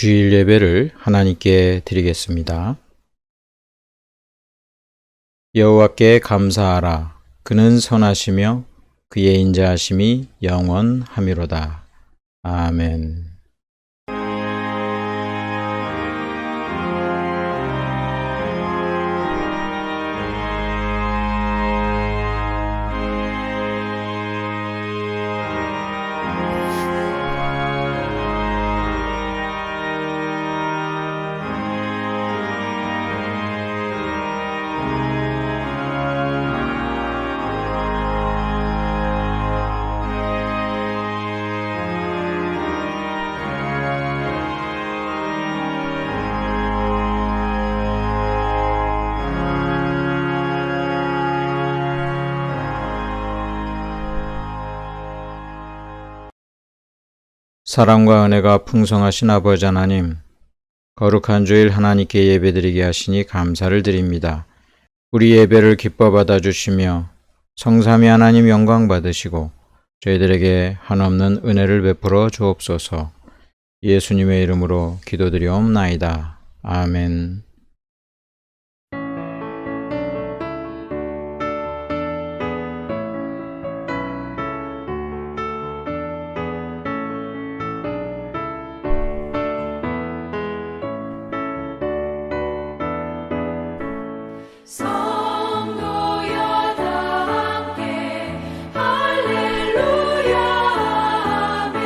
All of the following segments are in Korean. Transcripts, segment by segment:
주일 예배를 하나님께 드리겠습니다. 여호와께 감사하라. 그는 선하시며 그의 인자하심이 영원하미로다. 아멘. 사랑과 은혜가 풍성하신 아버지 하나님, 거룩한 주일 하나님께 예배드리게 하시니 감사를 드립니다. 우리 예배를 기뻐 받아주시며 성삼위 하나님 영광 받으시고 저희들에게 한없는 은혜를 베풀어 주옵소서. 예수님의 이름으로 기도드리옵나이다. 아멘. 성도여 다 함께 할렐루야 아멘.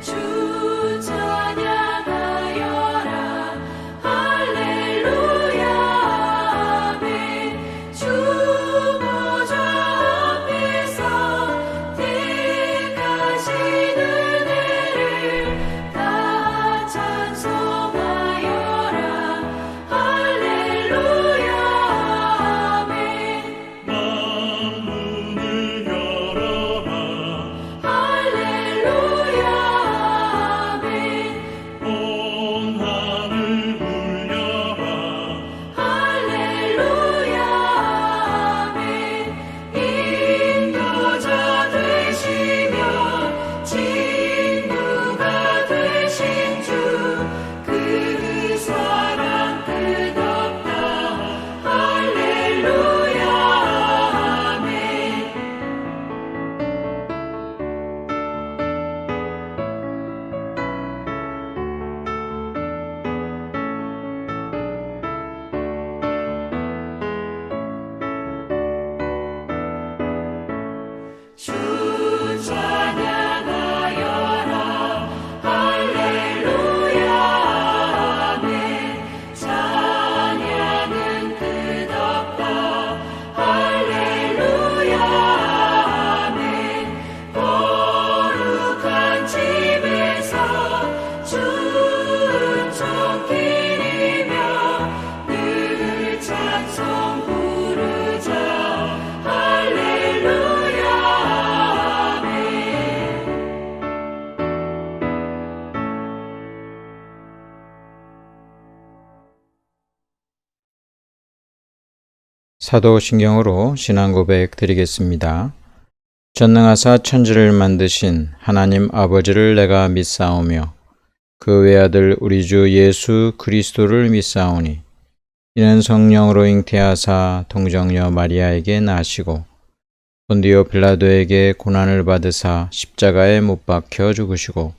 주 찬양하여라 할렐루야 아멘. 주 보좌 앞에서 택하신 은혜를 다 찬송하여라 할렐루야 만문을 열어라 할렐루야 아멘. 온 하늘 울려라 할렐루야 아멘. 인도자 되시며 친구가 되신 주 그 사랑 끝없다 할렐루야 아멘. 주 찬양하여라 할렐루야 아멘. 찬양은 끝없다 할렐루야 아멘. 거룩한 집에서 주 은총 기리며 늘 찬송 부르자 할렐루야 아멘. 사도신경으로 신앙고백 드리겠습니다. 전능하사 천지를 만드신 하나님 아버지를 내가 믿사오며 그 외아들 우리 주 예수 그리스도를 믿사오니 이는 성령으로 잉태하사 동정녀 마리아에게 나시고 본디오 빌라도에게 고난을 받으사 십자가에 못 박혀 죽으시고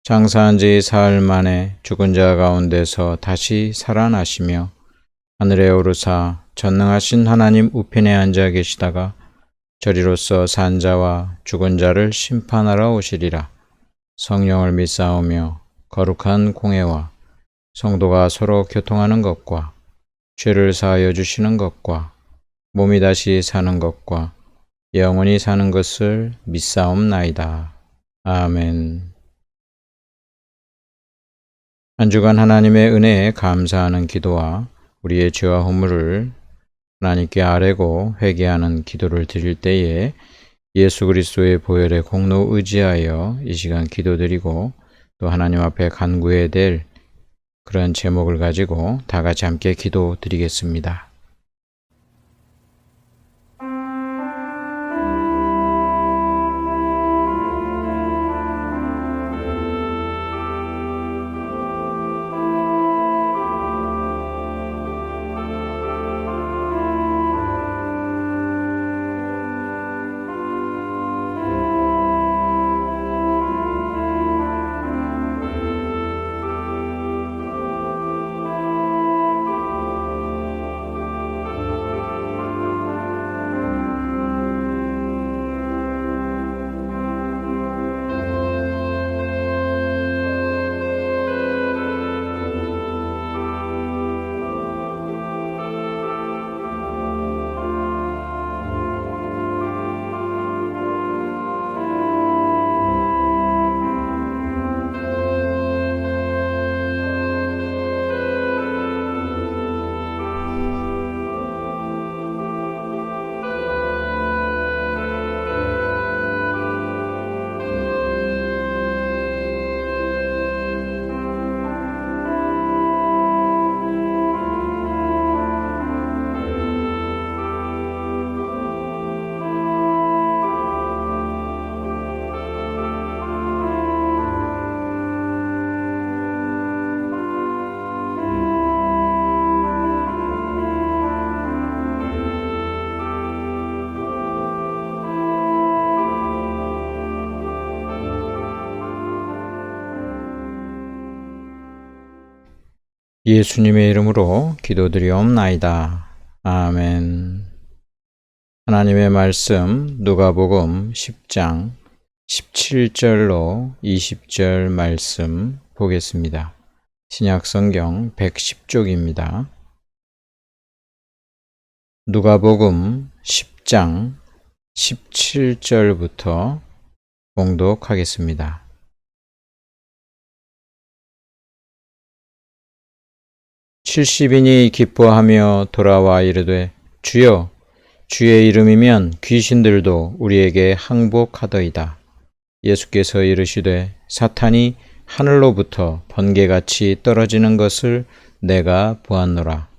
장사한 지 사흘 만에 죽은 자 가운데서 다시 살아나시며 하늘에 오르사 전능하신 하나님 우편에 앉아 계시다가 저리로서 산 자와 죽은 자를 심판하러 오시리라. 성령을 믿사오며 거룩한 공회와 성도가 서로 교통하는 것과 죄를 사하여 주시는 것과 몸이 다시 사는 것과 영원히 사는 것을 믿사옵나이다. 아멘. 한 주간 하나님의 은혜에 감사하는 기도와 우리의 죄와 허물을 하나님께 아뢰고 회개하는 기도를 드릴 때에 예수 그리스도의 보혈의 공로 의지하여 이 시간 기도드리고 또 하나님 앞에 간구해야 될 그런 제목을 가지고 다 같이 함께 기도드리겠습니다. 예수님의 이름으로 기도드리옵나이다. 아멘. 하나님의 말씀 누가복음 10장 17절로 20절 말씀 보겠습니다. 신약성경 110쪽입니다. 누가복음 10장 17절부터 봉독하겠습니다. 칠십인이 기뻐하며 돌아와 이르되 주여 주의 이름이면 귀신들도 우리에게 항복하더이다. 예수께서 이르시되 사탄이 하늘로부터 번개같이 떨어지는 것을 내가 보았노라.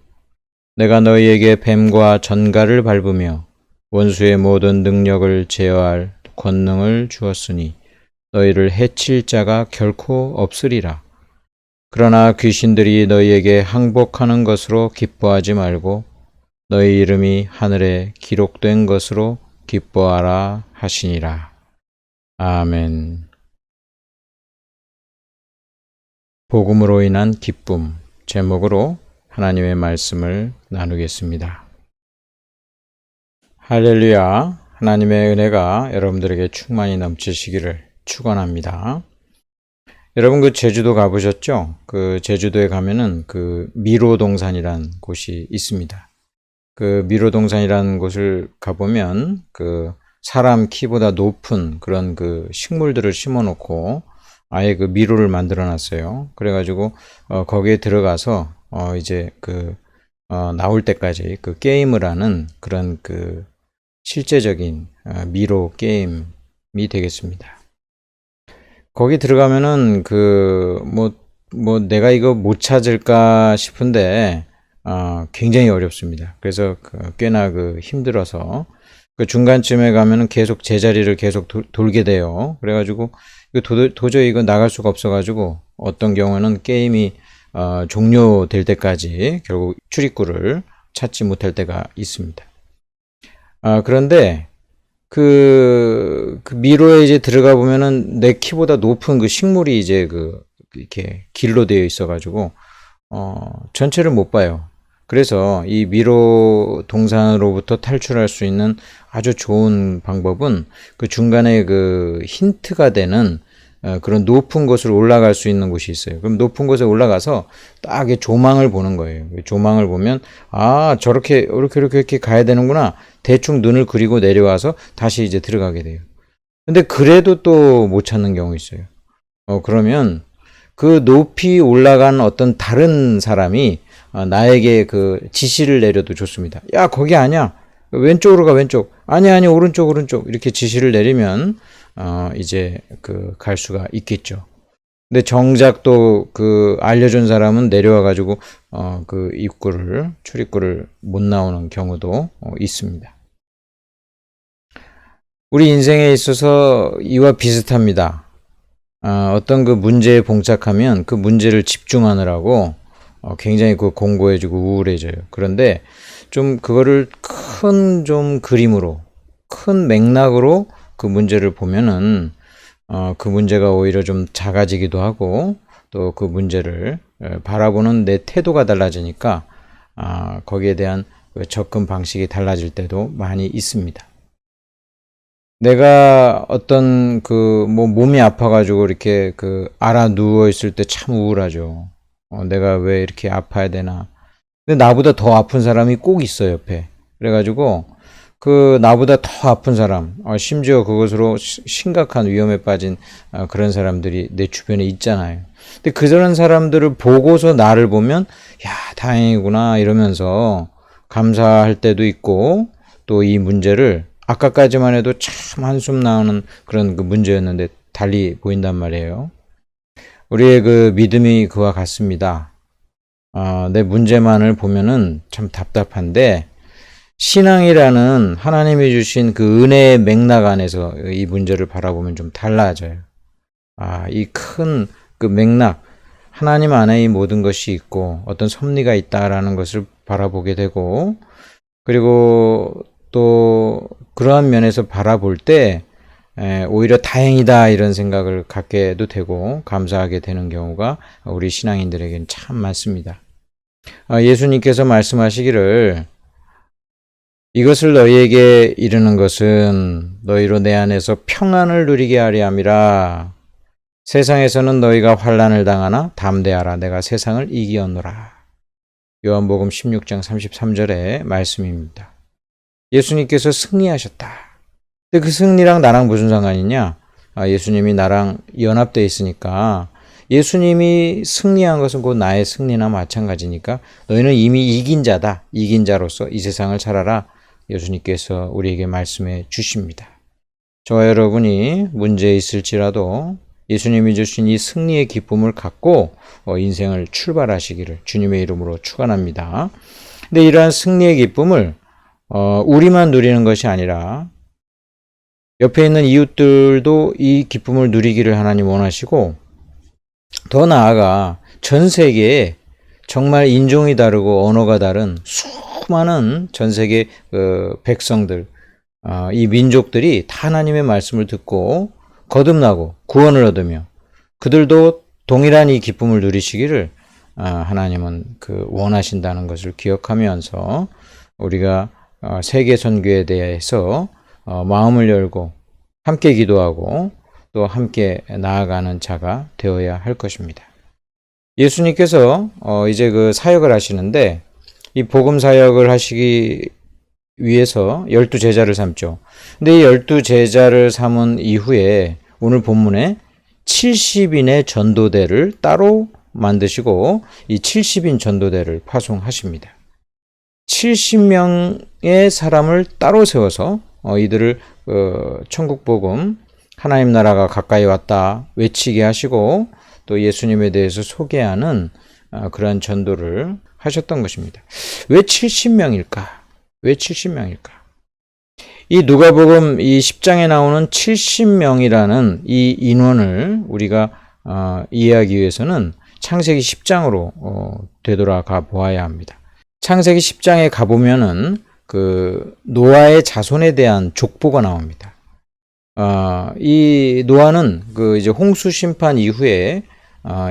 내가 너희에게 뱀과 전갈을 밟으며 원수의 모든 능력을 제어할 권능을 주었으니 너희를 해칠 자가 결코 없으리라. 그러나 귀신들이 너희에게 항복하는 것으로 기뻐하지 말고 너희 이름이 하늘에 기록된 것으로 기뻐하라 하시니라. 아멘. 복음으로 인한 기쁨 제목으로 하나님의 말씀을 나누겠습니다. 할렐루야. 하나님의 은혜가 여러분들에게 충만히 넘치시기를 축원합니다. 여러분 그 제주도 가보셨죠? 그 제주도에 가면은 그 미로동산이라는 곳이 있습니다. 그 미로동산이라는 곳을 가보면 그 사람 키보다 높은 그런 그 식물들을 심어놓고 아예 그 미로를 만들어놨어요. 그래가지고 거기에 들어가서 이제 나올 때까지 그 게임을 하는 그런 그 실제적인 미로 게임이 되겠습니다. 거기 들어가면은 내가 이거 못 찾을까 싶은데 굉장히 어렵습니다. 그래서 꽤나 힘들어서 그 중간쯤에 가면은 계속 제자리를 계속 돌게 돼요. 그래가지고 도저히 이거 나갈 수가 없어가지고 어떤 경우는 게임이 종료될 때까지 결국 출입구를 찾지 못할 때가 있습니다. 그런데 그 미로에 이제 들어가 보면은 내 키보다 높은 그 식물이 이제 이렇게 길로 되어 있어가지고 전체를 못 봐요. 그래서 이 미로 동산으로부터 탈출할 수 있는 아주 좋은 방법은 그 중간에 그 힌트가 되는 그런 높은 곳으로 올라갈 수 있는 곳이 있어요. 그럼 높은 곳에 올라가서 딱 조망을 보는 거예요. 조망을 보면 저렇게 이렇게 가야 되는구나. 대충 눈을 그리고 내려와서 다시 이제 들어가게 돼요. 근데 그래도 또 못 찾는 경우 있어요. 그러면 그 높이 올라간 어떤 다른 사람이 나에게 그 지시를 내려도 좋습니다. 야, 거기 아니야. 왼쪽으로 가, 왼쪽. 아니, 오른쪽. 이렇게 지시를 내리면 이제 갈 수가 있겠죠. 근데 정작 또 알려준 사람은 내려와가지고 출입구를 못 나오는 경우도 있습니다. 우리 인생에 있어서 이와 비슷합니다. 어떤 그 문제에 봉착하면 그 문제를 집중하느라고 굉장히 공고해지고 우울해져요. 그런데 좀 그거를 큰 그림으로, 큰 맥락으로 그 문제를 보면은 그 문제가 오히려 좀 작아지기도 하고 또 그 문제를 바라보는 내 태도가 달라지니까 거기에 대한 접근 방식이 달라질 때도 많이 있습니다. 내가 어떤 몸이 아파가지고 이렇게 알아 누워 있을 때 참 우울하죠. 내가 왜 이렇게 아파야 되나. 근데 나보다 더 아픈 사람이 꼭 있어 옆에. 그래가지고 나보다 더 아픈 사람, 심지어 그것으로 심각한 위험에 빠진 그런 사람들이 내 주변에 있잖아요. 근데 그런 사람들을 보고서 나를 보면 야, 다행이구나 이러면서 감사할 때도 있고 또 이 문제를 아까까지만 해도 참 한숨 나오는 그런 문제였는데 달리 보인단 말이에요. 우리의 믿음이 그와 같습니다. 내 문제만을 보면은 참 답답한데 신앙이라는 하나님이 주신 그 은혜의 맥락 안에서 이 문제를 바라보면 좀 달라져요. 이 큰 맥락, 하나님 안에 이 모든 것이 있고 어떤 섭리가 있다라는 것을 바라보게 되고 그리고 또 그러한 면에서 바라볼 때 오히려 다행이다 이런 생각을 갖게도 되고 감사하게 되는 경우가 우리 신앙인들에게는 참 많습니다. 예수님께서 말씀하시기를 이것을 너희에게 이르는 것은 너희로 내 안에서 평안을 누리게 하려 함이라. 세상에서는 너희가 환난을 당하나 담대하라. 내가 세상을 이기었노라. 요한복음 16장 33절의 말씀입니다. 예수님께서 승리하셨다. 근데 그 승리랑 나랑 무슨 상관이냐? 예수님이 나랑 연합되어 있으니까 예수님이 승리한 것은 곧 나의 승리나 마찬가지니까 너희는 이미 이긴 자다. 이긴 자로서 이 세상을 살아라. 예수님께서 우리에게 말씀해 주십니다. 저와 여러분이 문제에 있을지라도 예수님이 주신 이 승리의 기쁨을 갖고 인생을 출발하시기를 주님의 이름으로 축원합니다. 근데 이러한 승리의 기쁨을 우리만 누리는 것이 아니라 옆에 있는 이웃들도 이 기쁨을 누리기를 하나님 원하시고 더 나아가 전 세계에 정말 인종이 다르고 언어가 다른 수많은 전 세계 백성들, 이 민족들이 다 하나님의 말씀을 듣고 거듭나고 구원을 얻으며 그들도 동일한 이 기쁨을 누리시기를 하나님은 원하신다는 것을 기억하면서 우리가 세계 선교에 대해서 마음을 열고 함께 기도하고 또 함께 나아가는 자가 되어야 할 것입니다. 예수님께서 이제 그 사역을 하시는데 이 복음 사역을 하시기 위해서 12제자를 삼죠. 근데 이 12제자를 삼은 이후에 오늘 본문에 70인의 전도대를 따로 만드시고 이 70인 전도대를 파송하십니다. 70명의 사람을 따로 세워서 이들을 천국 복음 하나님 나라가 가까이 왔다 외치게 하시고 또 예수님에 대해서 소개하는 그러한 전도를 하셨던 것입니다. 왜 70명일까? 왜 70명일까? 이 누가복음 이 10장에 나오는 70명이라는 이 인원을 우리가 이해하기 위해서는 창세기 10장으로 되돌아가 보아야 합니다. 창세기 10장에 가보면은 그 노아의 자손에 대한 족보가 나옵니다. 이 노아는 그 이제 홍수 심판 이후에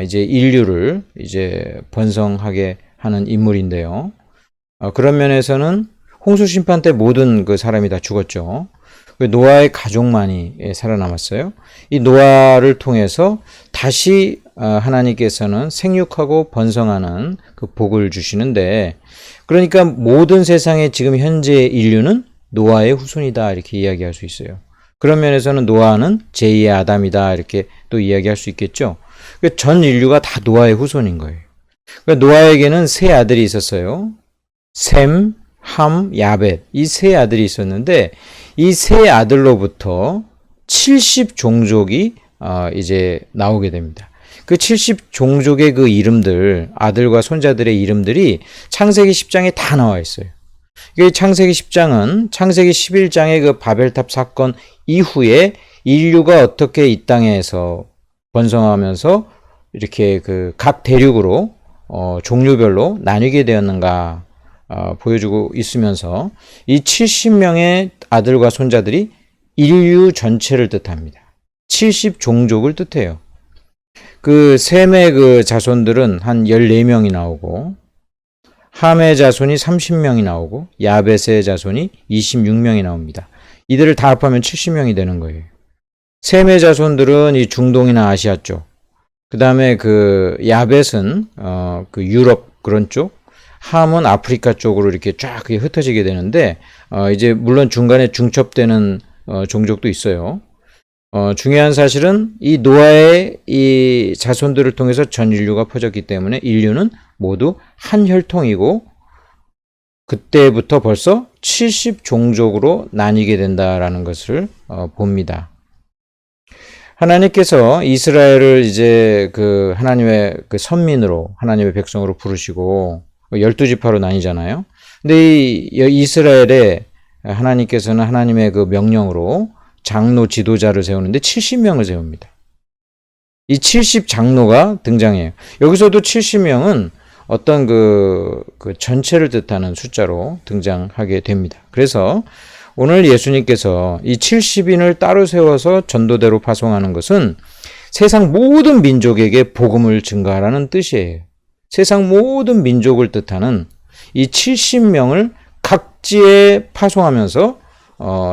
이제 인류를 이제 번성하게 하는 인물인데요. 그런 면에서는 홍수 심판 때 모든 그 사람이 다 죽었죠. 노아의 가족만이 살아남았어요. 이 노아를 통해서 다시 하나님께서는 생육하고 번성하는 그 복을 주시는데, 그러니까 모든 세상의 지금 현재 인류는 노아의 후손이다 이렇게 이야기할 수 있어요. 그런 면에서는 노아는 제2의 아담이다 이렇게 또 이야기할 수 있겠죠. 전 인류가 다 노아의 후손인 거예요. 노아에게는 세 아들이 있었어요. 셈, 함, 야벳, 이 세 아들이 있었는데 이 세 아들로부터 70종족이 이제 나오게 됩니다. 그 70종족의 그 이름들, 아들과 손자들의 이름들이 창세기 10장에 다 나와 있어요. 창세기 10장은 창세기 11장의 그 바벨탑 사건 이후에 인류가 어떻게 이 땅에서 번성하면서 이렇게 그 각 대륙으로 종류별로 나뉘게 되었는가 보여주고 있으면서 이 70명의 아들과 손자들이 인류 전체를 뜻합니다. 70종족을 뜻해요. 그 셈의 그 자손들은 한 14명이 나오고 함의 자손이 30명이 나오고 야벳의 자손이 26명이 나옵니다. 이들을 다 합하면 70명이 되는 거예요. 셈의 자손들은 이 중동이나 아시아 쪽, 그 다음에 그 야벳은 그 유럽 그런 쪽, 함은 아프리카 쪽으로 이렇게 쫙 흩어지게 되는데 이제 물론 중간에 중첩되는 종족도 있어요. 중요한 사실은 이 노아의 이 자손들을 통해서 전 인류가 퍼졌기 때문에 인류는 모두 한 혈통이고 그때부터 벌써 70종족으로 나뉘게 된다라는 것을 봅니다. 하나님께서 이스라엘을 이제 그 하나님의 그 선민으로 하나님의 백성으로 부르시고 12지파로 나뉘잖아요. 근데 이 이스라엘에 하나님께서는 하나님의 그 명령으로 장로 지도자를 세우는데 70명을 세웁니다. 이 70장로가 등장해요. 여기서도 70명은 어떤 그 전체를 뜻하는 숫자로 등장하게 됩니다. 그래서 오늘 예수님께서 이 70인을 따로 세워서 전도대로 파송하는 것은 세상 모든 민족에게 복음을 증가하라는 뜻이에요. 세상 모든 민족을 뜻하는 이 70명을 각지에 파송하면서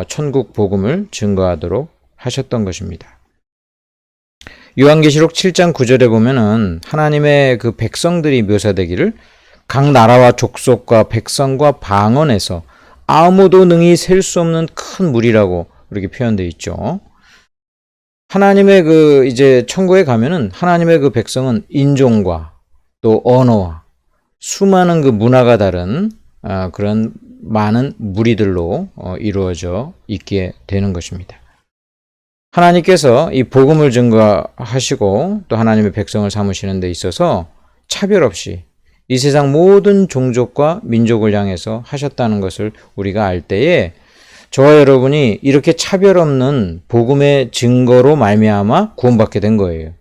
천국 복음을 증거하도록 하셨던 것입니다. 요한계시록 7장 9절에 보면은 하나님의 그 백성들이 묘사되기를 각 나라와 족속과 백성과 방언에서 아무도 능히 셀 수 없는 큰 물이라고 그렇게 표현되어 있죠. 하나님의 그 이제 천국에 가면은 하나님의 그 백성은 인종과 또 언어와 수많은 그 문화가 다른 그런 많은 무리들로 이루어져 있게 되는 것입니다. 하나님께서 이 복음을 증거하시고 또 하나님의 백성을 삼으시는 데 있어서 차별 없이 이 세상 모든 종족과 민족을 향해서 하셨다는 것을 우리가 알 때에 저와 여러분이 이렇게 차별 없는 복음의 증거로 말미암아 구원받게 된 거예요.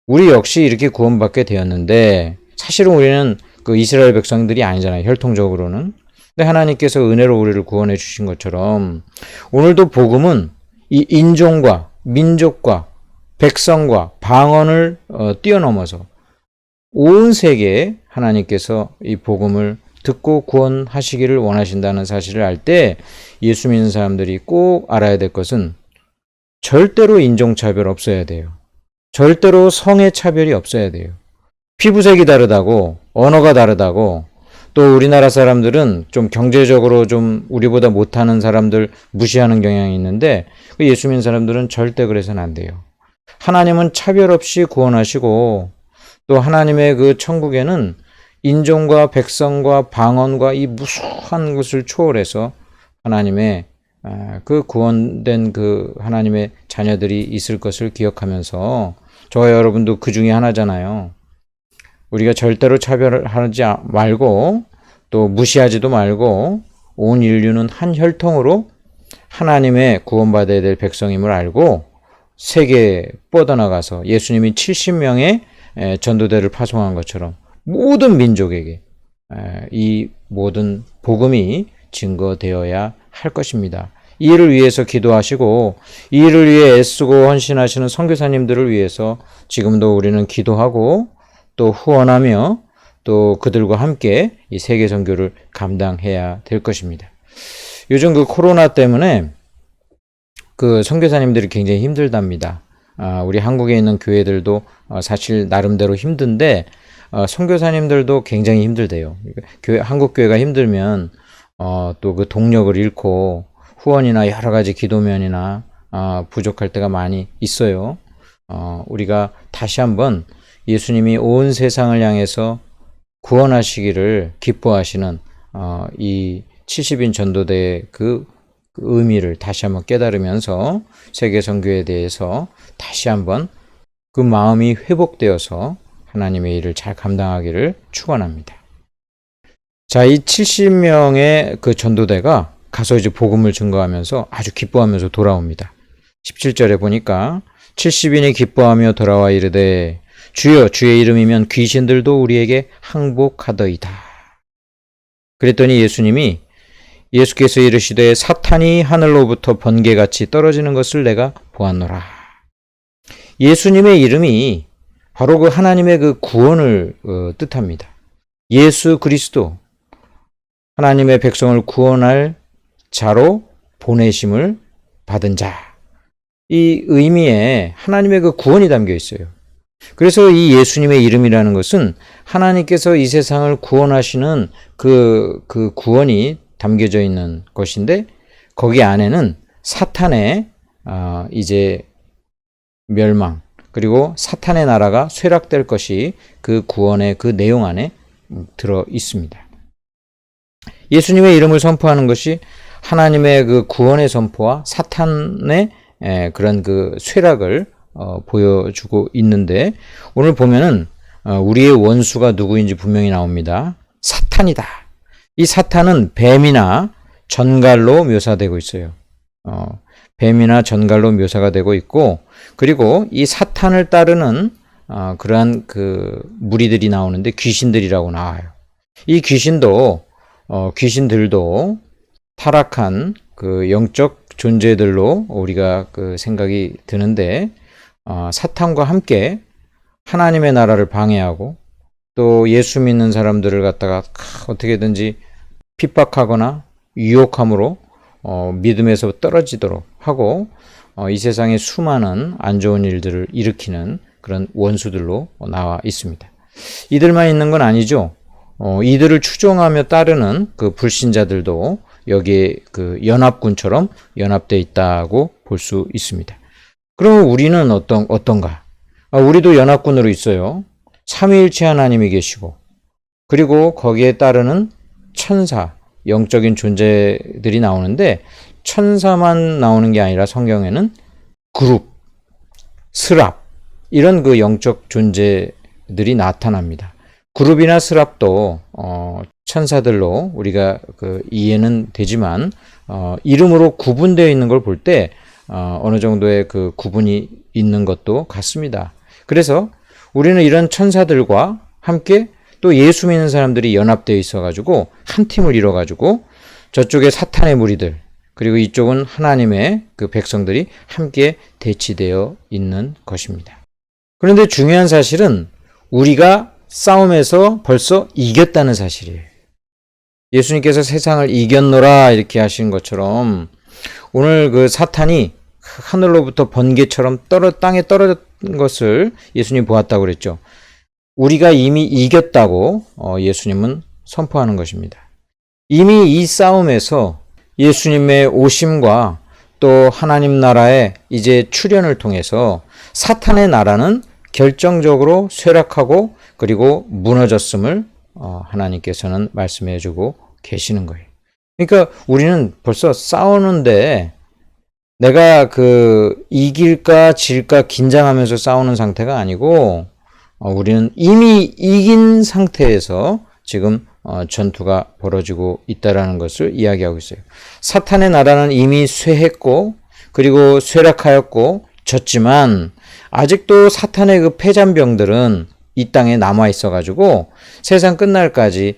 우리 역시 이렇게 구원받게 되었는데 사실은 우리는 그 이스라엘 백성들이 아니잖아요. 혈통적으로는. 근데 하나님께서 은혜로 우리를 구원해 주신 것처럼 오늘도 복음은 이 인종과 민족과 백성과 방언을 뛰어넘어서 온 세계에 하나님께서 이 복음을 듣고 구원하시기를 원하신다는 사실을 알 때 예수 믿는 사람들이 꼭 알아야 될 것은 절대로 인종차별 없어야 돼요. 절대로 성의 차별이 없어야 돼요. 피부색이 다르다고, 언어가 다르다고, 또 우리나라 사람들은 좀 경제적으로 좀 우리보다 못하는 사람들 무시하는 경향이 있는데 예수 믿는 사람들은 절대 그래서는 안 돼요. 하나님은 차별 없이 구원하시고 또 하나님의 그 천국에는 인종과 백성과 방언과 이 무수한 것을 초월해서 하나님의 그 구원된 그 하나님의 자녀들이 있을 것을 기억하면서 저와 여러분도 그 중에 하나잖아요. 우리가 절대로 차별하지 말고 또 무시하지도 말고 온 인류는 한 혈통으로 하나님의 구원받아야 될 백성임을 알고 세계에 뻗어나가서 예수님이 70명의 전도대를 파송한 것처럼 모든 민족에게 이 모든 복음이 증거되어야 할 것입니다. 이 일을 위해서 기도하시고 이 일을 위해 애쓰고 헌신하시는 선교사님들을 위해서 지금도 우리는 기도하고 또 후원하며 또 그들과 함께 이 세계 선교를 감당해야 될 것입니다. 요즘 그 코로나 때문에 그 선교사님들이 굉장히 힘들답니다. 우리 한국에 있는 교회들도 사실 나름대로 힘든데 선교사님들도 굉장히 힘들대요. 한국 교회가 힘들면 또 그 동력을 잃고 후원이나 여러 가지 기도면이나 부족할 때가 많이 있어요. 우리가 다시 한번 예수님이 온 세상을 향해서 구원하시기를 기뻐하시는 이 70인 전도대의 그 의미를 다시 한번 깨달으면서 세계 선교에 대해서 다시 한번 그 마음이 회복되어서 하나님의 일을 잘 감당하기를 축원합니다. 자, 이 70명의 그 전도대가 가서 이제 복음을 증거하면서 아주 기뻐하면서 돌아옵니다. 17절에 보니까 70인이 기뻐하며 돌아와 이르되 주여 주의 이름이면 귀신들도 우리에게 항복하더이다. 그랬더니 예수께서 이르시되 사탄이 하늘로부터 번개같이 떨어지는 것을 내가 보았노라. 예수님의 이름이 바로 그 하나님의 그 구원을 뜻합니다. 예수 그리스도 하나님의 백성을 구원할 자로 보내심을 받은 자. 이 의미에 하나님의 그 구원이 담겨 있어요. 그래서 이 예수님의 이름이라는 것은 하나님께서 이 세상을 구원하시는 그 구원이 담겨져 있는 것인데 거기 안에는 사탄의 이제 멸망 그리고 사탄의 나라가 쇠락될 것이 그 구원의 그 내용 안에 들어 있습니다. 예수님의 이름을 선포하는 것이 하나님의 그 구원의 선포와 사탄의 그런 그 쇠락을 보여주고 있는데 오늘 보면은 우리의 원수가 누구인지 분명히 나옵니다. 사탄이다. 이 사탄은 뱀이나 전갈로 묘사되고 있어요. 뱀이나 전갈로 묘사가 되고 있고 그리고 이 사탄을 따르는 그러한 그 무리들이 나오는데 귀신들이라고 나와요. 이 귀신들도 타락한 그 영적 존재들로 우리가 그 생각이 드는데 사탄과 함께 하나님의 나라를 방해하고 또 예수 믿는 사람들을 갖다가 어떻게든지 핍박하거나 유혹함으로 믿음에서 떨어지도록 하고 이 세상에 수많은 안 좋은 일들을 일으키는 그런 원수들로 나와 있습니다. 이들만 있는 건 아니죠. 이들을 추종하며 따르는 그 불신자들도 여기에 그 연합군처럼 연합되어 있다고 볼 수 있습니다. 그럼 우리는 어떤가? 우리도 연합군으로 있어요. 삼위일체 하나님이 계시고, 그리고 거기에 따르는 천사, 영적인 존재들이 나오는데, 천사만 나오는 게 아니라 성경에는 그룹, 스랍, 이런 그 영적 존재들이 나타납니다. 그룹이나 스랍도 천사들로 우리가 그 이해는 되지만 이름으로 구분되어 있는 걸 볼 때 어느 정도의 그 구분이 있는 것도 같습니다. 그래서 우리는 이런 천사들과 함께 또 예수 믿는 사람들이 연합되어 있어가지고 한 팀을 이뤄가지고 저쪽에 사탄의 무리들, 그리고 이쪽은 하나님의 그 백성들이 함께 대치되어 있는 것입니다. 그런데 중요한 사실은 우리가 싸움에서 벌써 이겼다는 사실이에요. 예수님께서 세상을 이겼노라 이렇게 하신 것처럼 오늘 그 사탄이 하늘로부터 번개처럼 땅에 떨어진 것을 예수님 보았다고 그랬죠. 우리가 이미 이겼다고 예수님은 선포하는 것입니다. 이미 이 싸움에서 예수님의 오심과 또 하나님 나라의 이제 출현을 통해서 사탄의 나라는 결정적으로 쇠락하고 그리고 무너졌음을 하나님께서는 말씀해 주고 계시는 거예요. 그러니까 우리는 벌써 싸우는데 내가 그 이길까 질까 긴장하면서 싸우는 상태가 아니고 우리는 이미 이긴 상태에서 지금 전투가 벌어지고 있다라는 것을 이야기하고 있어요. 사탄의 나라는 이미 쇠했고 그리고 쇠락하였고 졌지만 아직도 사탄의 그 패잔병들은 이 땅에 남아 있어가지고 세상 끝날까지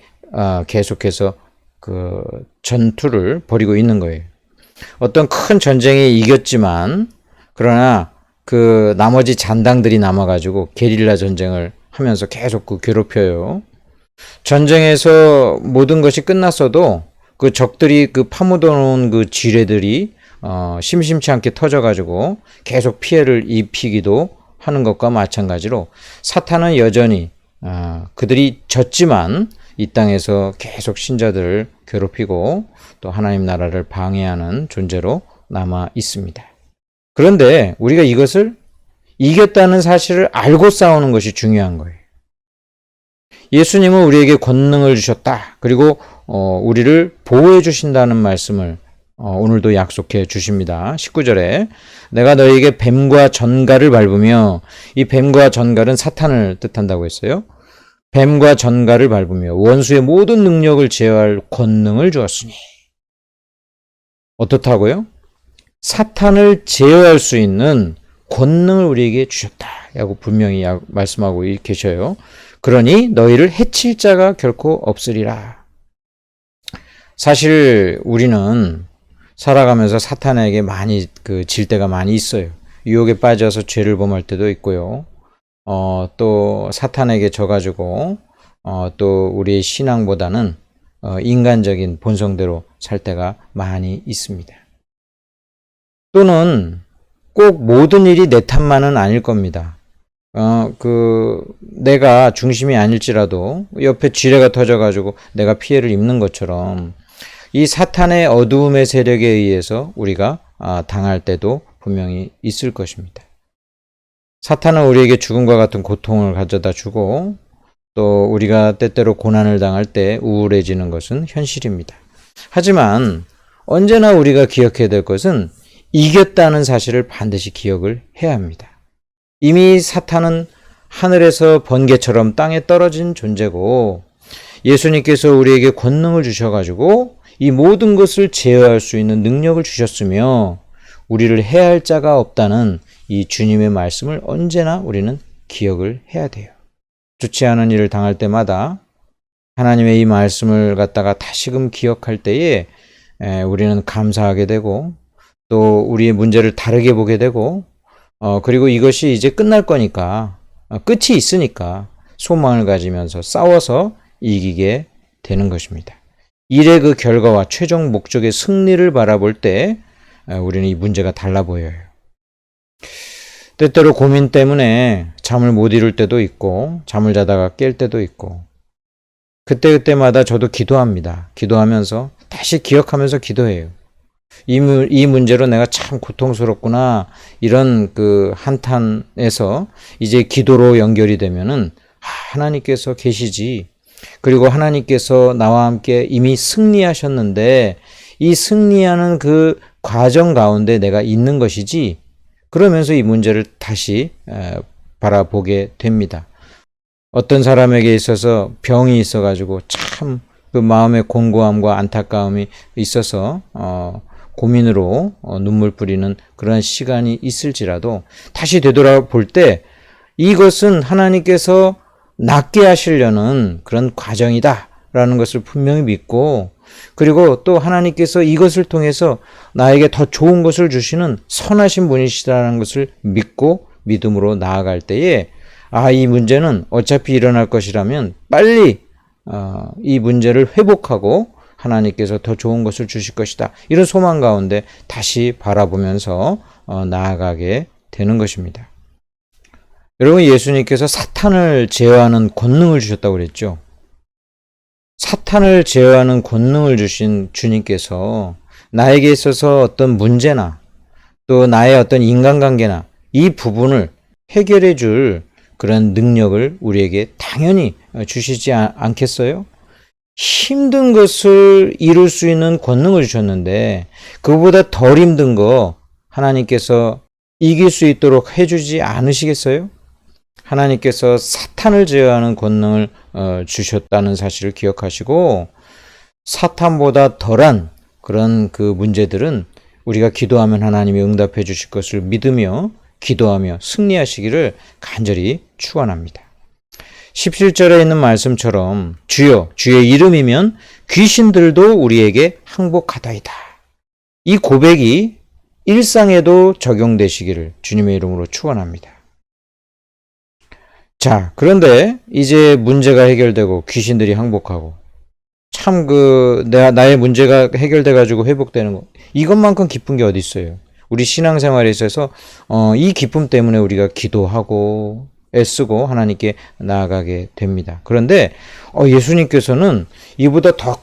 계속해서 그 전투를 벌이고 있는 거예요. 어떤 큰 전쟁에 이겼지만 그러나 그 나머지 잔당들이 남아가지고 게릴라 전쟁을 하면서 계속 그 괴롭혀요. 전쟁에서 모든 것이 끝났어도 그 적들이 그 파묻어 놓은 그 지뢰들이 심심치 않게 터져가지고 계속 피해를 입히기도 하는 것과 마찬가지로 사탄은 여전히 그들이 졌지만 이 땅에서 계속 신자들을 괴롭히고 또 하나님 나라를 방해하는 존재로 남아 있습니다. 그런데 우리가 이것을 이겼다는 사실을 알고 싸우는 것이 중요한 거예요. 예수님은 우리에게 권능을 주셨다. 그리고 우리를 보호해 주신다는 말씀을 오늘도 약속해 주십니다. 19절에 내가 너희에게 뱀과 전갈을 밟으며, 이 뱀과 전갈은 사탄을 뜻한다고 했어요. 뱀과 전갈을 밟으며 원수의 모든 능력을 제어할 권능을 주었으니. 어떻다고요? 사탄을 제어할 수 있는 권능을 우리에게 주셨다라고 분명히 말씀하고 계셔요. 그러니 너희를 해칠 자가 결코 없으리라. 사실 우리는 살아가면서 사탄에게 많이 질 때가 많이 있어요. 유혹에 빠져서 죄를 범할 때도 있고요. 또 사탄에게 져가지고 또 우리의 신앙보다는 인간적인 본성대로 살 때가 많이 있습니다. 또는 꼭 모든 일이 내 탓만은 아닐 겁니다. 내가 중심이 아닐지라도 옆에 지뢰가 터져가지고 내가 피해를 입는 것처럼 이 사탄의 어두움의 세력에 의해서 우리가 당할 때도 분명히 있을 것입니다. 사탄은 우리에게 죽음과 같은 고통을 가져다 주고 또 우리가 때때로 고난을 당할 때 우울해지는 것은 현실입니다. 하지만 언제나 우리가 기억해야 될 것은 이겼다는 사실을 반드시 기억을 해야 합니다. 이미 사탄은 하늘에서 번개처럼 땅에 떨어진 존재고 예수님께서 우리에게 권능을 주셔가지고 이 모든 것을 제어할 수 있는 능력을 주셨으며 우리를 해할 자가 없다는 이 주님의 말씀을 언제나 우리는 기억을 해야 돼요. 좋지 않은 일을 당할 때마다 하나님의 이 말씀을 갖다가 다시금 기억할 때에 우리는 감사하게 되고 또 우리의 문제를 다르게 보게 되고 그리고 이것이 이제 끝날 거니까 끝이 있으니까 소망을 가지면서 싸워서 이기게 되는 것입니다. 일의 그 결과와 최종 목적의 승리를 바라볼 때 우리는 이 문제가 달라 보여요. 때때로 고민 때문에 잠을 못 이룰 때도 있고 잠을 자다가 깰 때도 있고 그때마다 저도 기도합니다. 기도하면서 다시 기억하면서 기도해요. 이 문제로 내가 참 고통스럽구나 이런 그 한탄에서 이제 기도로 연결이 되면은 하나님께서 계시지. 그리고 하나님께서 나와 함께 이미 승리하셨는데 이 승리하는 그 과정 가운데 내가 있는 것이지. 그러면서 이 문제를 다시 바라보게 됩니다. 어떤 사람에게 있어서 병이 있어가지고 참 그 마음의 공고함과 안타까움이 있어서 고민으로 눈물 뿌리는 그런 시간이 있을지라도 다시 되돌아볼 때 이것은 하나님께서 낫게 하시려는 그런 과정이다라는 것을 분명히 믿고 그리고 또 하나님께서 이것을 통해서 나에게 더 좋은 것을 주시는 선하신 분이시다는 것을 믿고 믿음으로 나아갈 때에 이 문제는 어차피 일어날 것이라면 빨리 이 문제를 회복하고 하나님께서 더 좋은 것을 주실 것이다. 이런 소망 가운데 다시 바라보면서 나아가게 되는 것입니다. 여러분 예수님께서 사탄을 제어하는 권능을 주셨다고 그랬죠. 사탄을 제어하는 권능을 주신 주님께서 나에게 있어서 어떤 문제나 또 나의 어떤 인간관계나 이 부분을 해결해 줄 그런 능력을 우리에게 당연히 주시지 않겠어요? 힘든 것을 이룰 수 있는 권능을 주셨는데 그보다 덜 힘든 거 하나님께서 이길 수 있도록 해주지 않으시겠어요? 하나님께서 사탄을 제어하는 권능을 주셨다는 사실을 기억하시고 사탄보다 덜한 그런 그 문제들은 우리가 기도하면 하나님이 응답해 주실 것을 믿으며 기도하며 승리하시기를 간절히 축원합니다. 17절에 있는 말씀처럼 주여 주의 이름이면 귀신들도 우리에게 항복하다이다. 이 고백이 일상에도 적용되시기를 주님의 이름으로 축원합니다. 자, 그런데 이제 문제가 해결되고 귀신들이 항복하고 참 나의 문제가 해결돼 가지고 회복되는 거 이것만큼 기쁜 게 어디 있어요? 우리 신앙생활에 있어서 이 기쁨 때문에 우리가 기도하고 애쓰고 하나님께 나아가게 됩니다. 그런데 예수님께서는 이보다 더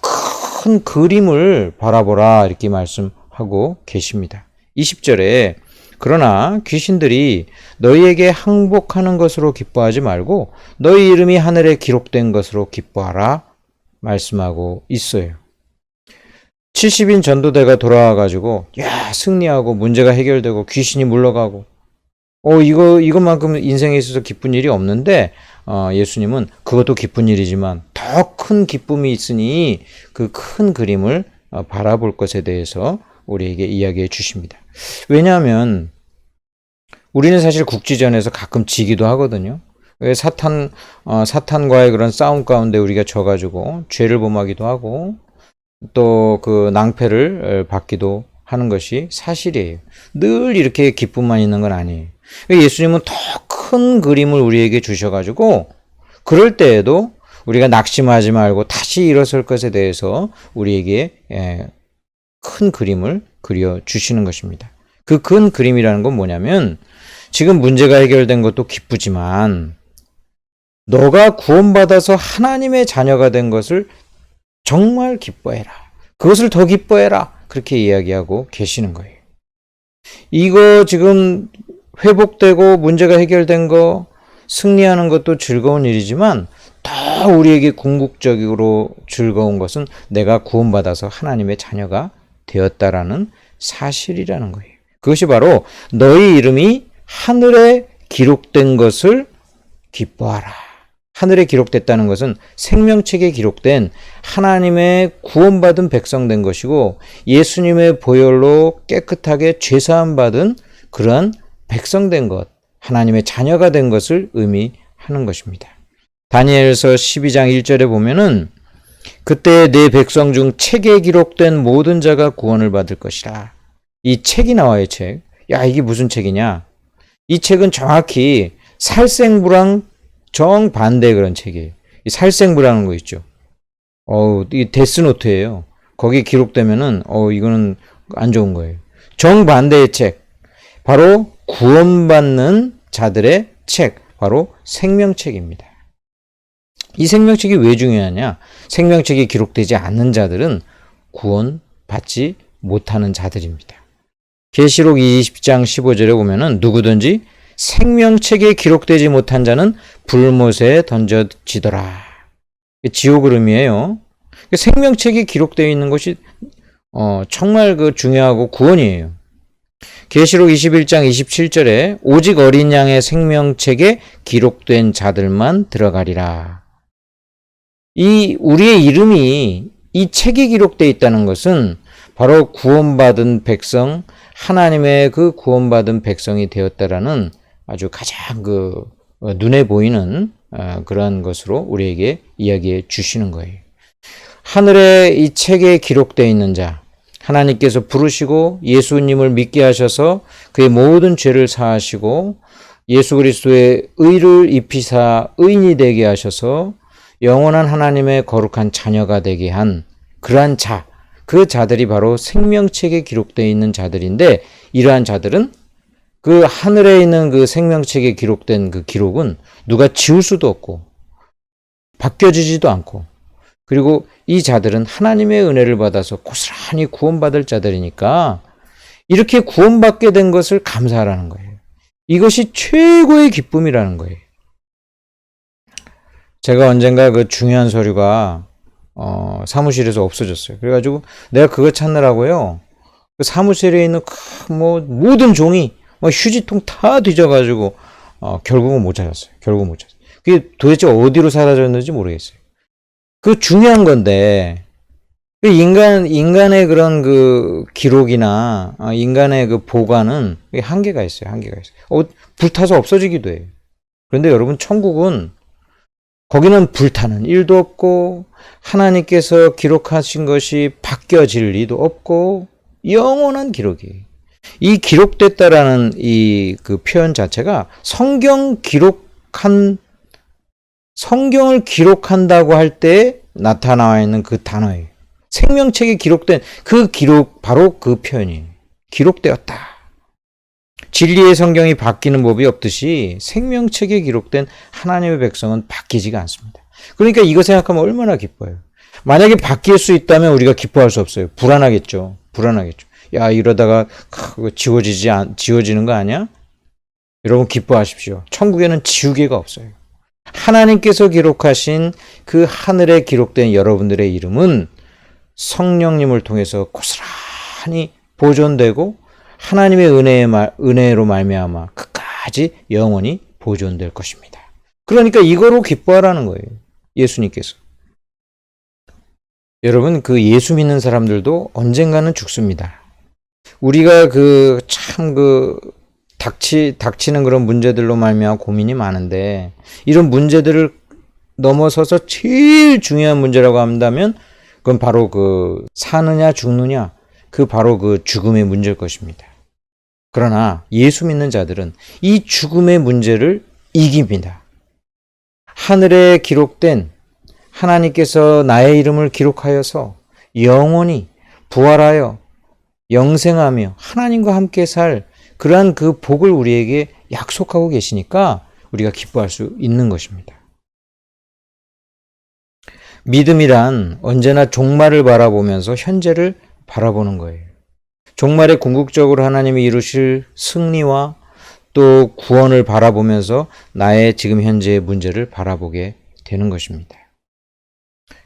큰 그림을 바라보라 이렇게 말씀하고 계십니다. 20절에 그러나 귀신들이 너희에게 항복하는 것으로 기뻐하지 말고 너희 이름이 하늘에 기록된 것으로 기뻐하라 말씀하고 있어요. 70인 전도대가 돌아와가지고 승리하고 문제가 해결되고 귀신이 물러가고 이것만큼 인생에 있어서 기쁜 일이 없는데 예수님은 그것도 기쁜 일이지만 더 큰 기쁨이 있으니 그 큰 그림을 바라볼 것에 대해서 우리에게 이야기해 주십니다. 왜냐하면 우리는 사실 국지전에서 가끔 지기도 하거든요. 사탄과의 그런 싸움 가운데 우리가 져가지고 죄를 범하기도 하고 또 그 낭패를 받기도 하는 것이 사실이에요. 늘 이렇게 기쁨만 있는 건 아니에요. 예수님은 더 큰 그림을 우리에게 주셔가지고 그럴 때에도 우리가 낙심하지 말고 다시 일어설 것에 대해서 우리에게 큰 그림을 그려주시는 것입니다. 그 큰 그림이라는 건 뭐냐면 지금 문제가 해결된 것도 기쁘지만 너가 구원받아서 하나님의 자녀가 된 것을 정말 기뻐해라. 그것을 더 기뻐해라. 그렇게 이야기하고 계시는 거예요. 이거 지금 회복되고 문제가 해결된 거 승리하는 것도 즐거운 일이지만 더 우리에게 궁극적으로 즐거운 것은 내가 구원받아서 하나님의 자녀가 되었다라는 사실이라는 거예요. 그것이 바로 너희 이름이 하늘에 기록된 것을 기뻐하라. 하늘에 기록됐다는 것은 생명책에 기록된 하나님의 구원받은 백성 된 것이고 예수님의 보혈로 깨끗하게 죄사함 받은 그런 백성 된 것, 하나님의 자녀가 된 것을 의미하는 것입니다. 다니엘서 12장 1절에 보면은 그때 내 백성 중 책에 기록된 모든 자가 구원을 받을 것이라. 이 책이 나와요, 책. 이게 무슨 책이냐? 이 책은 정확히 살생부랑 정반대의 그런 책이에요. 이 살생부라는 거 있죠. 이 데스노트예요. 거기 기록되면은 이거는 안 좋은 거예요. 정반대의 책, 바로 구원받는 자들의 책, 바로 생명책입니다. 이 생명책이 왜 중요하냐? 생명책이 기록되지 않는 자들은 구원받지 못하는 자들입니다. 계시록 20장 15절에 보면은 누구든지 생명책에 기록되지 못한 자는 불못에 던져지더라. 지옥을 의미해요. 생명책에 기록되어 있는 것이 정말 중요하고 구원이에요. 계시록 21장 27절에 오직 어린 양의 생명책에 기록된 자들만 들어가리라. 우리의 이름이 이 책에 기록되어 있다는 것은 바로 구원받은 백성, 하나님의 그 구원받은 백성이 되었다라는 아주 가장 눈에 보이는 그러한 것으로 우리에게 이야기해 주시는 거예요. 하늘에 이 책에 기록되어 있는 자, 하나님께서 부르시고 예수님을 믿게 하셔서 그의 모든 죄를 사하시고 예수 그리스도의 의를 입히사 의인이 되게 하셔서 영원한 하나님의 거룩한 자녀가 되게 한 그러한 자, 그 자들이 바로 생명책에 기록되어 있는 자들인데, 이러한 자들은 그 하늘에 있는 그 생명책에 기록된 그 기록은 누가 지울 수도 없고 바뀌어지지도 않고, 그리고 이 자들은 하나님의 은혜를 받아서 고스란히 구원받을 자들이니까 이렇게 구원받게 된 것을 감사하라는 거예요. 이것이 최고의 기쁨이라는 거예요. 제가 언젠가 그 중요한 서류가 사무실에서 없어졌어요. 그래가지고 내가 그거 찾느라고요, 그 사무실에 있는 모든 종이 휴지통 다 뒤져가지고 결국은 못 찾았어요. 그게 도대체 어디로 사라졌는지 모르겠어요. 그 중요한 건데, 인간의 그런 그 기록이나 인간의 그 보관은 한계가 있어요. 불타서 없어지기도 해요. 그런데 여러분, 천국은 거기는 불타는 일도 없고 하나님께서 기록하신 것이 바뀌어질 리도 없고 영원한 기록이에요. 이 기록됐다라는 이 그 표현 자체가 성경을 기록한다고 할 때 나타나와 있는 그 단어예요. 생명책에 기록된 그 기록, 바로 그 표현이에요. 기록되었다. 진리의 성경이 바뀌는 법이 없듯이 생명책에 기록된 하나님의 백성은 바뀌지가 않습니다. 그러니까 이거 생각하면 얼마나 기뻐요. 만약에 바뀔 수 있다면 우리가 기뻐할 수 없어요. 불안하겠죠. 야, 이러다가 지워지는 거 아니야? 여러분, 기뻐하십시오. 천국에는 지우개가 없어요. 하나님께서 기록하신 그 하늘에 기록된 여러분들의 이름은 성령님을 통해서 고스란히 보존되고 하나님의 은혜로 말미암아 끝까지 영원히 보존될 것입니다. 그러니까 이거로 기뻐하라는 거예요. 예수님께서. 여러분, 그 예수 믿는 사람들도 언젠가는 죽습니다. 우리가 닥치는 그런 문제들로 말미암아 고민이 많은데, 이런 문제들을 넘어서서 제일 중요한 문제라고 한다면 그건 바로 사느냐 죽느냐, 바로 죽음의 문제일 것입니다. 그러나 예수 믿는 자들은 이 죽음의 문제를 이깁니다. 하늘에 기록된 하나님께서 나의 이름을 기록하여서 영원히 부활하여 영생하며 하나님과 함께 살 그러한 그 복을 우리에게 약속하고 계시니까 우리가 기뻐할 수 있는 것입니다. 믿음이란 언제나 종말을 바라보면서 현재를 바라보는 거예요. 종말에 궁극적으로 하나님이 이루실 승리와 또 구원을 바라보면서 나의 지금 현재의 문제를 바라보게 되는 것입니다.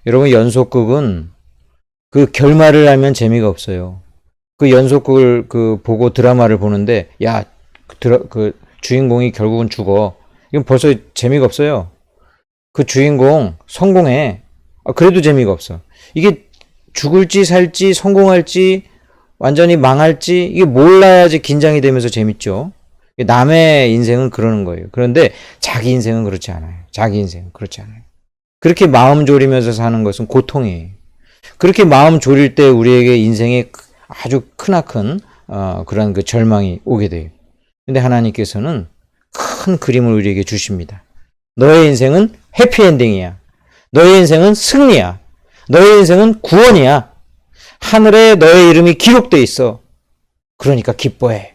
여러분, 연속극은 그 결말을 알면 재미가 없어요. 그 연속극을 보고 드라마를 보는데, 주인공이 결국은 죽어. 이건 벌써 재미가 없어요. 그 주인공 성공해. 그래도 재미가 없어. 이게 죽을지 살지 성공할지 완전히 망할지 이게 몰라야지 긴장이 되면서 재밌죠. 남의 인생은 그러는 거예요. 그런데 자기 인생은 그렇지 않아요. 그렇게 마음 졸이면서 사는 것은 고통이에요. 그렇게 마음 졸일 때 우리에게 인생에 아주 크나큰 그런 그 절망이 오게 돼요. 근데 하나님께서는 큰 그림을 우리에게 주십니다. 너의 인생은 해피엔딩이야. 너의 인생은 승리야. 너의 인생은 구원이야. 하늘에 너의 이름이 기록되어 있어. 그러니까 기뻐해.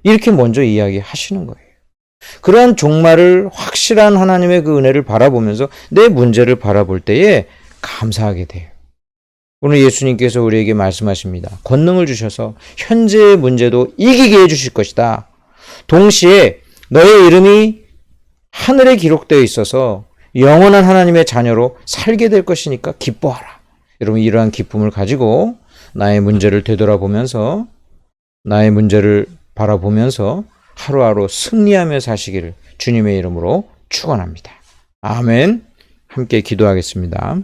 이렇게 먼저 이야기하시는 거예요. 그러한 종말을 확실한 하나님의 그 은혜를 바라보면서 내 문제를 바라볼 때에 감사하게 돼요. 오늘 예수님께서 우리에게 말씀하십니다. 권능을 주셔서 현재의 문제도 이기게 해주실 것이다. 동시에 너의 이름이 하늘에 기록되어 있어서 영원한 하나님의 자녀로 살게 될 것이니까 기뻐하라. 여러분, 이러한 기쁨을 가지고 나의 문제를 되돌아보면서 나의 문제를 바라보면서 하루하루 승리하며 사시기를 주님의 이름으로 축원합니다. 아멘. 함께 기도하겠습니다.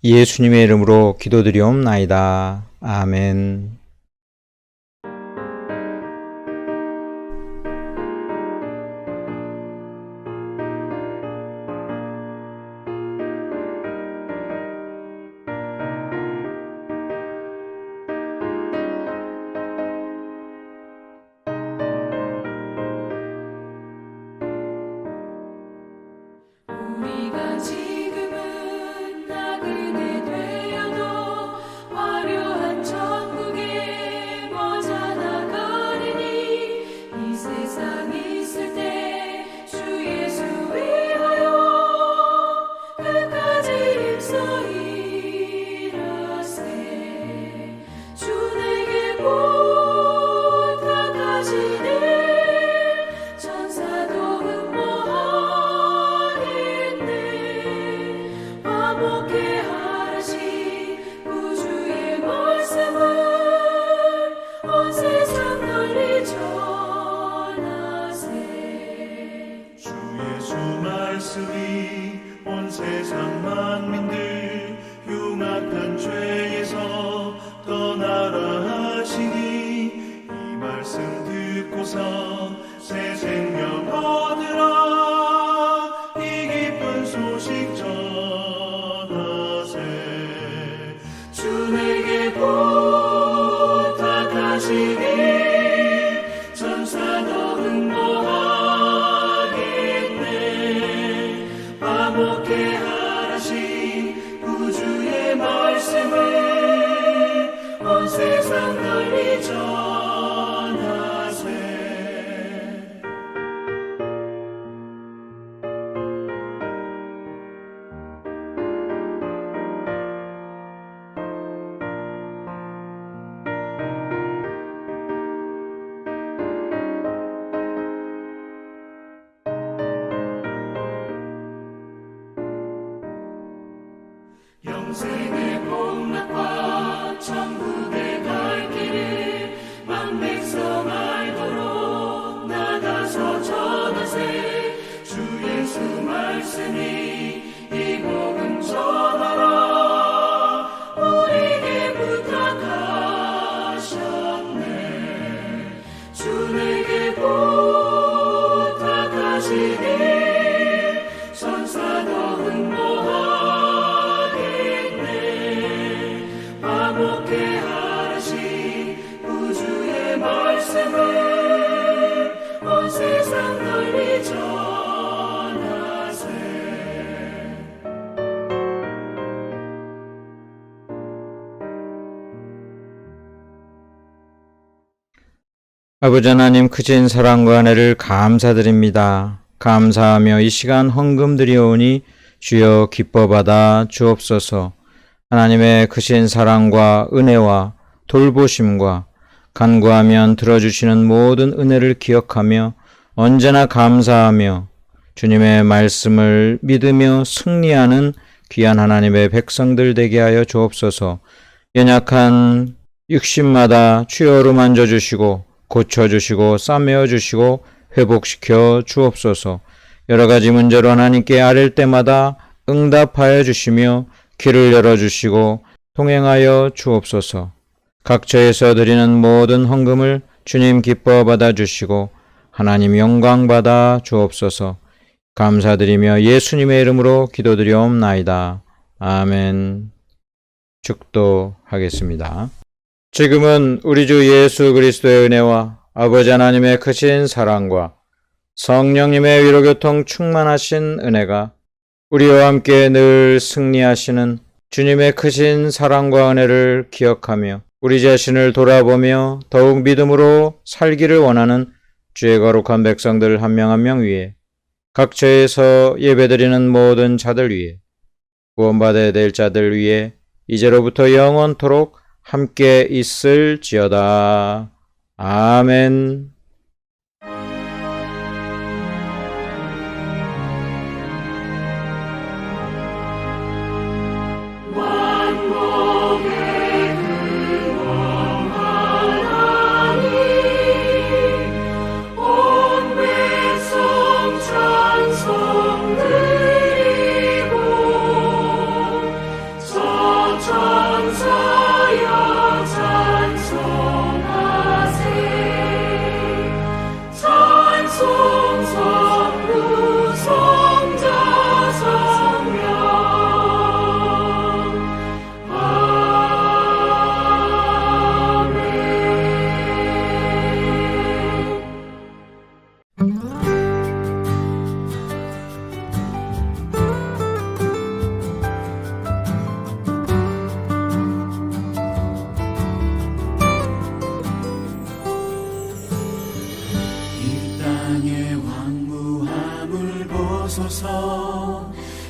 예수님의 이름으로 기도드리옵나이다. 아멘. 우리가 지금은 나그네 되어도 화려한 천국에 머자 나가리니 이 세상 있을 때 주 예수 위하여 끝까지 힘써 일하세. 주 내게 부탁하시네. 천사도 흠모하겠네. 화목해 하라시 구주의 말씀을 온 세상 널리 전하세. 주 예수 말씀이 온 세상 만민들 흉악한 죄에서 떠나라 하시니 이 말씀 듣고서 새 생명 얻으라. 이 기쁜 소식 전하세. 주 내게 부탁하시니 천사도 흠모하겠네. 화목해 하라시 구주의 말씀을 온 세상 널리 전하세. 영생의 복락과 천국의 갈 길을 아버지 하나님, 크신 사랑과 은혜를 감사드립니다. 감사하며 이 시간 헌금 드리오니 주여 기뻐 받아 주옵소서. 하나님의 크신 사랑과 은혜와 돌보심과 간구하면 들어주시는 모든 은혜를 기억하며 언제나 감사하며 주님의 말씀을 믿으며 승리하는 귀한 하나님의 백성들 되게 하여 주옵소서. 연약한 육신마다 주여 만져주시고 고쳐주시고 싸매어주시고 회복시켜 주옵소서. 여러 가지 문제로 하나님께 아랠 때마다 응답하여 주시며 길을 열어주시고 통행하여 주옵소서. 각처에서 드리는 모든 헌금을 주님 기뻐 받아주시고 하나님 영광 받아 주옵소서. 감사드리며 예수님의 이름으로 기도드리옵나이다. 아멘. 축도하겠습니다. 지금은 우리 주 예수 그리스도의 은혜와 아버지 하나님의 크신 사랑과 성령님의 위로교통 충만하신 은혜가 우리와 함께 늘 승리하시는 주님의 크신 사랑과 은혜를 기억하며 우리 자신을 돌아보며 더욱 믿음으로 살기를 원하는 주의 거룩한 백성들 한 명 한 명 위에 각처에서 예배드리는 모든 자들 위에 구원받아야 될 자들 위에 이제로부터 영원토록 함께 있을지어다. 아멘.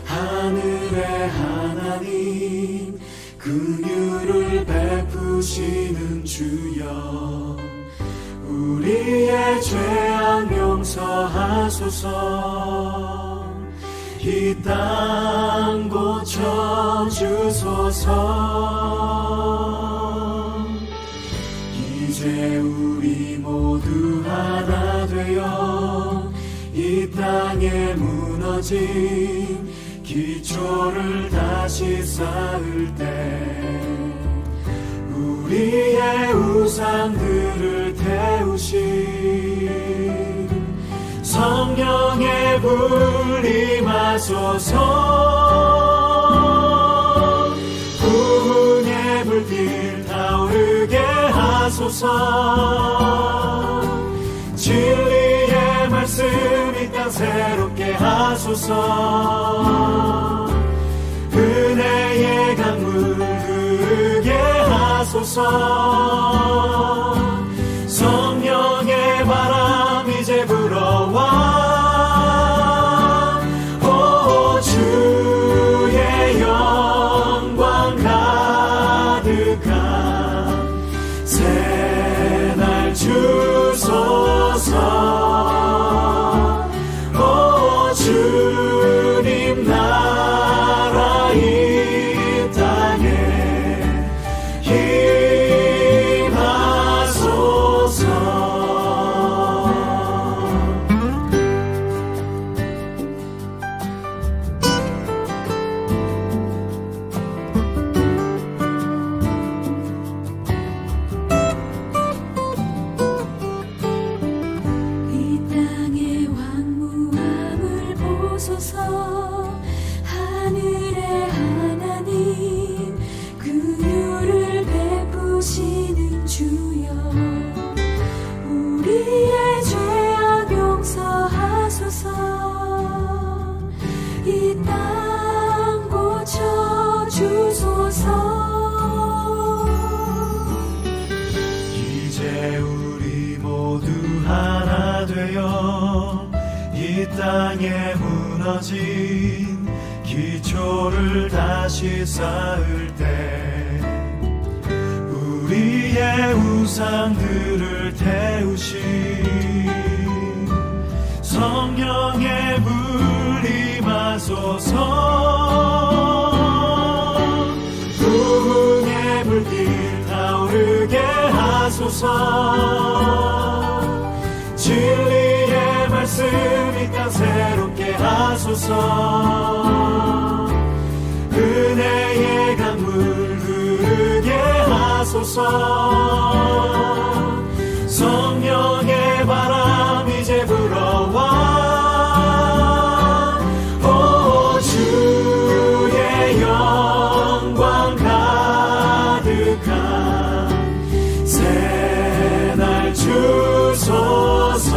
하늘의 하나님 긍휼을 베푸시는 주여 우리의 죄악 용서하소서 이 땅 고쳐주소서 이제 우리 모두 하나 되어 이 땅에 무너진 기초를 다시 쌓을 때 우리의 우상들을 태우신 성령의 불 임하소서 부흥의 불길 타오르게 하소서 진리의 말씀 이 땅 새롭게 하소서 은혜의 강물 흐르게 하소서 성령의 바람 이제 불어와 오 주의 영광 가득한 새날 주소서 주님 나라 이 땅에 임하소서 위하여 이 땅에 무너진 기초를 다시 쌓을 때 우리의 우상들을 태우신 성령의 불 임하소서. 부흥의 불길 타오르게 하소서. 진리의 말씀 이 땅 새롭게 하소서. 은혜의 강물 흐르게 하소서. 성령의 바람 이제 불어와. 오 주의 영광 가득한 새날 주소서.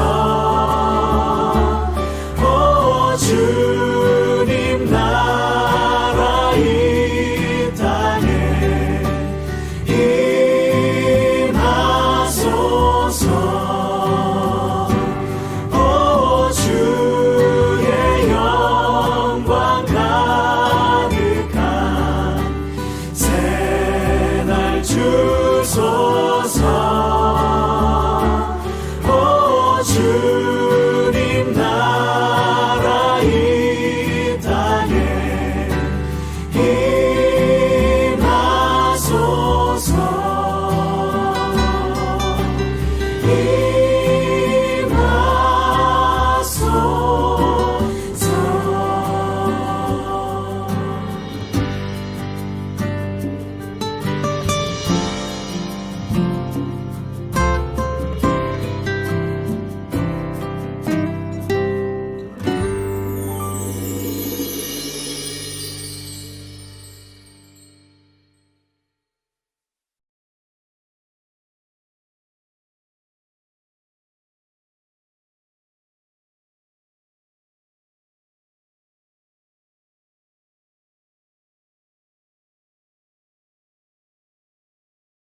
오 주님 나라 이 땅에 임하소서. 오 주의 영광 가득한 새날 주소서.